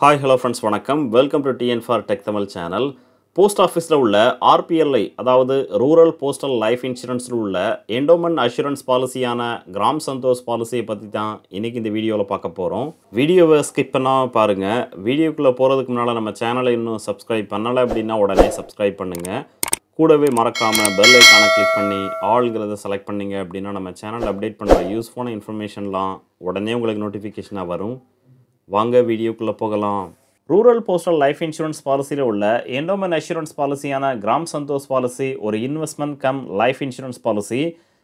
Hi, hello friends, வணக்கம். Welcome to TN for Tech Tamil channel. Post ஆஃபீஸில் உள்ள RPLI, அதாவது ரூரல் போஸ்டல் லைஃப் இன்சூரன்ஸில் உள்ள எண்டோமெண்ட் அஷூரன்ஸ் பாலிசியான கிராம் சந்தோஷ் பாலிசியை பற்றி தான் இன்றைக்கி இந்த வீடியோவில் பார்க்க போகிறோம். வீடியோவை ஸ்கிப் பண்ணாமல் பாருங்கள். வீடியோக்குள்ளே போகிறதுக்கு முன்னால் நம்ம சேனலை இன்னும் சப்ஸ்கிரைப் பண்ணலை அப்படின்னா உடனே சப்ஸ்கிரைப் பண்ணுங்கள். கூடவே மறக்காமல் பெல் ஐக்கானை கிளிக் பண்ணி ஆல்ங்கிறத செலக்ட் பண்ணிங்க அப்படின்னா நம்ம சேனல் அப்டேட் பண்ணுற யூஸ்ஃபுல்லான இன்ஃபர்மேஷன்லாம் உடனே உங்களுக்கு நோட்டிஃபிகேஷனாக வரும். வாங்க வீடியோக்குள்ளே போகலாம். ரூரல் போஸ்டல் லைஃப் இன்சூரன்ஸ் பாலிசியில் உள்ள எண்டோமெண்ட் அஷூரன்ஸ் பாலிசியான கிராம் சந்தோஷ் பாலிசி ஒரு investment cum life insurance policy.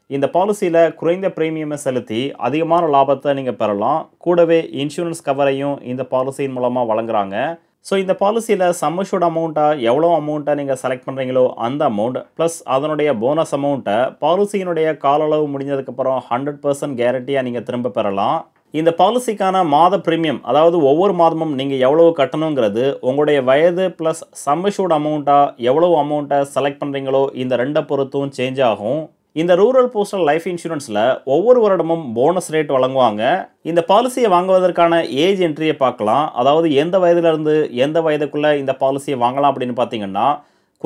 இந்த பாலிசியில் குறைந்த ப்ரீமியமை செலுத்தி அதிகமான லாபத்தை நீங்கள் பெறலாம். கூடவே இன்சூரன்ஸ் கவரையும் இந்த பாலிசியின் மூலமாக வழங்குறாங்க. ஸோ இந்த பாலிசியில் சம்மஷூட் அமௌண்ட்டாக எவ்வளோ அமௌண்ட்டை நீங்கள் செலக்ட் பண்ணுறீங்களோ அந்த அமௌண்ட் ப்ளஸ் அதனுடைய போனஸ் அமௌண்ட்டை பாலிசியினுடைய கால அளவு முடிஞ்சதுக்கப்புறம் 100% கேரண்டியாக நீங்கள் திரும்ப பெறலாம். இந்த பாலிசிக்கான மாத ப்ரீமியம், அதாவது ஒவ்வொரு மாதமும் நீங்கள் எவ்வளவு கட்டணுங்கிறது உங்களுடைய வயது ப்ளஸ் சம்மஷூட் அமௌண்ட்டாக எவ்வளவு அமௌண்ட்டை செலக்ட் பண்ணுறீங்களோ இந்த ரெண்டை பொறுத்தும் சேஞ்ச் ஆகும். இந்த ரூரல் போஸ்டல் லைஃப் இன்சூரன்ஸில் ஒவ்வொரு வருடமும் போனஸ் ரேட் வழங்குவாங்க. இந்த பாலிசியை வாங்குவதற்கான ஏஜ் என்ட்ரியை பார்க்கலாம். அதாவது எந்த வயதுலேருந்து எந்த வயதுக்குள்ளே இந்த பாலிசியை வாங்கலாம் அப்படின்னு பார்த்தீங்கன்னா,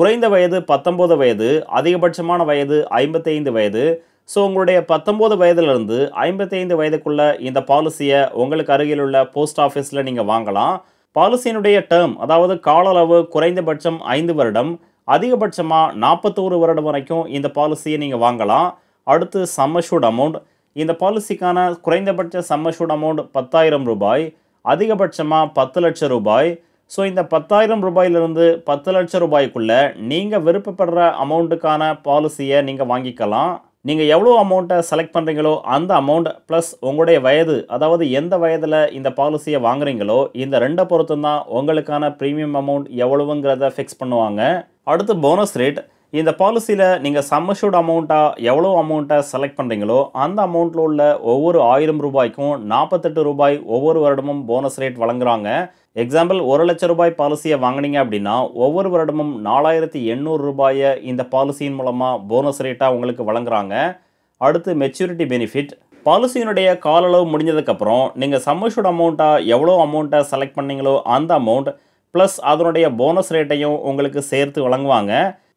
குறைந்த வயது 19 வயது, அதிகபட்சமான வயது 55 வயது. ஸோ உங்களுடைய 19 வயதிலிருந்து 55 வயதுக்குள்ளே இந்த பாலிசியை உங்களுக்கு அருகில் உள்ள போஸ்ட் ஆஃபீஸில் நீங்கள் வாங்கலாம். பாலிசியினுடைய டேர்ம், அதாவது கால அளவு குறைந்தபட்சம் 5 வருடம், அதிகபட்சமாக 41 வருடம் வரைக்கும் இந்த பாலிசியை நீங்கள் வாங்கலாம். அடுத்து சம்மஷூட் அமௌண்ட். இந்த பாலிசிக்கான குறைந்தபட்ச சம்மஷூட் அமௌண்ட் 10,000 ரூபாய், அதிகபட்சமாக 10 லட்சம் ரூபாய். ஸோ இந்த 10,000 ரூபாயிலிருந்து 10 லட்சம் ரூபாய்க்குள்ளே நீங்கள் விருப்பப்படுற அமௌண்ட்டுக்கான பாலிசியை நீங்கள் வாங்கிக்கலாம். நீங்கள் எவ்வளோ அமௌண்ட்டை செலக்ட் பண்ணுறீங்களோ அந்த அமௌண்ட் ப்ளஸ் உங்களுடைய வயது, அதாவது எந்த வயதில் இந்த பாலிசியை வாங்குறீங்களோ இந்த ரெண்டை பொறுத்தும் தான் உங்களுக்கான ப்ரீமியம் அமௌண்ட் எவ்வளவுங்கிறத ஃபிக்ஸ் பண்ணுவாங்க. அடுத்து போனஸ் ரேட். இந்த பாலிசியில் நீங்கள் சம்மஷூட் அமௌண்ட்டாக எவ்வளோ அமௌண்ட்டை செலக்ட் பண்ணுறீங்களோ அந்த அமௌண்ட்டில் உள்ள ஒவ்வொரு 1000 ரூபாய்க்கும் 48 ரூபாய் ஒவ்வொரு வருடமும் போனஸ் ரேட் வழங்குறாங்க. எக்ஸாம்பிள், 1 லட்சம் ரூபாய் பாலிசியை வாங்கினீங்க அப்படின்னா ஒவ்வொரு வருடமும் 4,800 ரூபாயை இந்த பாலிசியின் மூலமாக போனஸ் ரேட்டாக உங்களுக்கு வழங்குறாங்க. அடுத்து மெச்சூரிட்டி பெனிஃபிட். பாலிசியினுடைய கால அளவு முடிஞ்சதுக்கப்புறம் நீங்கள் சம்மஷூட் அமௌண்ட்டாக எவ்வளோ அமௌண்ட்டை செலக்ட் பண்ணீங்களோ அந்த அமௌண்ட் ப்ளஸ் அதனுடைய போனஸ் ரேட்டையும் உங்களுக்கு சேர்த்து வழங்குவாங்க.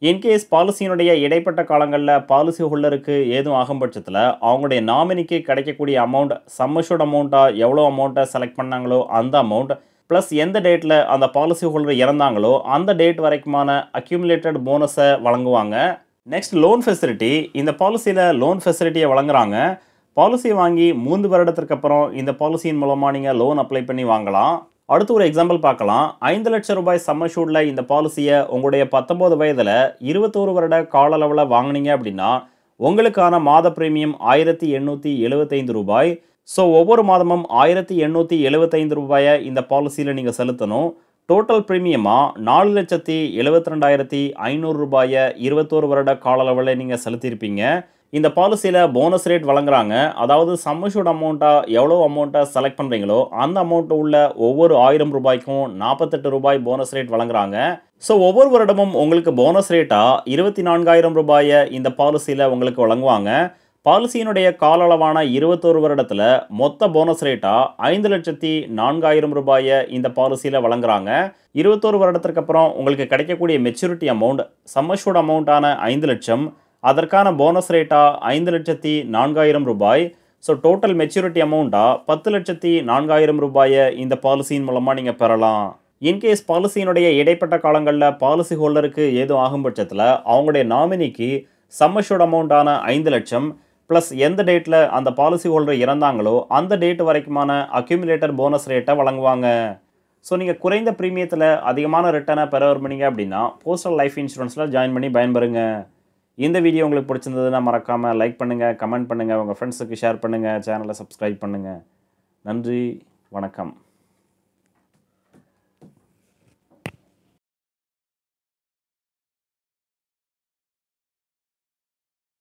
இன்கேஸ் பாலிசியினுடைய இடைப்பட்ட காலங்களில் பாலிசி ஹோல்டருக்கு ஏதும் ஆகும் பட்சத்தில் அவங்களுடைய நாமினிக்கு கிடைக்கக்கூடிய அமௌண்ட் சம்மஷூட் அமௌண்ட்டாக எவ்வளோ அமௌண்ட்டை செலக்ட் பண்ணாங்களோ அந்த அமௌண்ட் ப்ளஸ் எந்த டேட்டில் அந்த பாலிசி ஹோல்டர் இறந்தாங்களோ அந்த டேட் வரைக்குமான அக்யூமுலேட்டட் போனஸை வழங்குவாங்க. Next, loan facility. இந்த பாலிசியில் லோன் ஃபெசிலிட்டியை வழங்குறாங்க. பாலிசி வாங்கி 3 வருடத்திற்கு அப்புறம் இந்த பாலிசியின் மூலமாக நீங்கள் லோன் அப்ளை பண்ணி வாங்கலாம். அடுத்து ஒரு எக்ஸாம்பிள் பார்க்கலாம். 5 லட்சம் ரூபாய் சம்மஷூட்டில் இந்த பாலிசியை உங்களுடைய 19 வயதில் 21 வருட கால அளவில் வாங்கினீங்க அப்படின்னா உங்களுக்கான மாத பிரீமியம் 1,875 ரூபாய். ஸோ ஒவ்வொரு மாதமும் 1,875 ரூபாயை இந்த பாலிசியில் நீங்கள் செலுத்தணும். டோட்டல் ப்ரீமியமாக 4,72,500 ரூபாயை 21 வருட கால அளவில் நீங்கள் செலுத்தியிருப்பீங்க. இந்த பாலிசியில் போனஸ் ரேட் வழங்குறாங்க. அதாவது சம்மஷூட் அமௌண்ட்டாக எவ்வளோ அமௌண்ட்டை செலக்ட் பண்ணுறீங்களோ அந்த அமௌண்ட்டு உள்ள ஒவ்வொரு 1000 ரூபாய்க்கும் 48 ரூபாய் போனஸ் ரேட் வழங்குறாங்க. ஸோ ஒவ்வொரு வருடமும் உங்களுக்கு போனஸ் ரேட்டாக 24,000 ரூபாயை இந்த பாலிசியில் உங்களுக்கு வழங்குவாங்க. பாலிசியினுடைய கால அளவான 21 வருடத்தில் மொத்த போனஸ் ரேட்டாக 5,04,000 ரூபாயை இந்த பாலிசியில் வழங்குறாங்க. 21 வருடத்திற்கு அப்புறம் உங்களுக்கு கிடைக்கக்கூடிய மெச்சூரிட்டி அமௌண்ட் சம்மஷூட் அமௌண்ட்டான 5 லட்சம், அதற்கான போனஸ் ரேட்டாக 5,04,000 ரூபாய். ஸோ டோட்டல் மெச்சூரிட்டி அமௌண்ட்டாக 10,04,000 ரூபாயை இந்த பாலிசியின் மூலமாக நீங்கள் பெறலாம். இன்கேஸ் பாலிசியினுடைய இடைப்பட்ட காலங்களில் பாலிசி ஹோல்டருக்கு ஏதும் ஆகும் பட்சத்தில் அவங்களுடைய நாமினிக்கு சம்மஷூட் அமௌண்ட்டான 5 லட்சம் ப்ளஸ் எந்த டேட்டில் அந்த பாலிசி ஹோல்டர் இறந்தாங்களோ அந்த டேட் வரைக்குமான அக்யூமுலேட்டர் போனஸ் ரேட்டை வழங்குவாங்க. ஸோ நீங்கள் குறைந்த ப்ரீமியத்தில் அதிகமான ரிட்டர்னை பெற விரும்புனீங்க அப்படின்னா போஸ்டல் லைஃப் இன்சூரன்ஸில் ஜாயின் பண்ணி பயன்பெறுங்க. இந்த வீடியோ உங்களுக்கு பிடிச்சிருந்ததுன்னா மறக்காமல் லைக் பண்ணுங்கள், கமெண்ட் பண்ணுங்கள், உங்கள் ஃப்ரெண்ட்ஸுக்கு ஷேர் பண்ணுங்கள், சேனலை சப்ஸ்கிரைப் பண்ணுங்கள். நன்றி, வணக்கம்.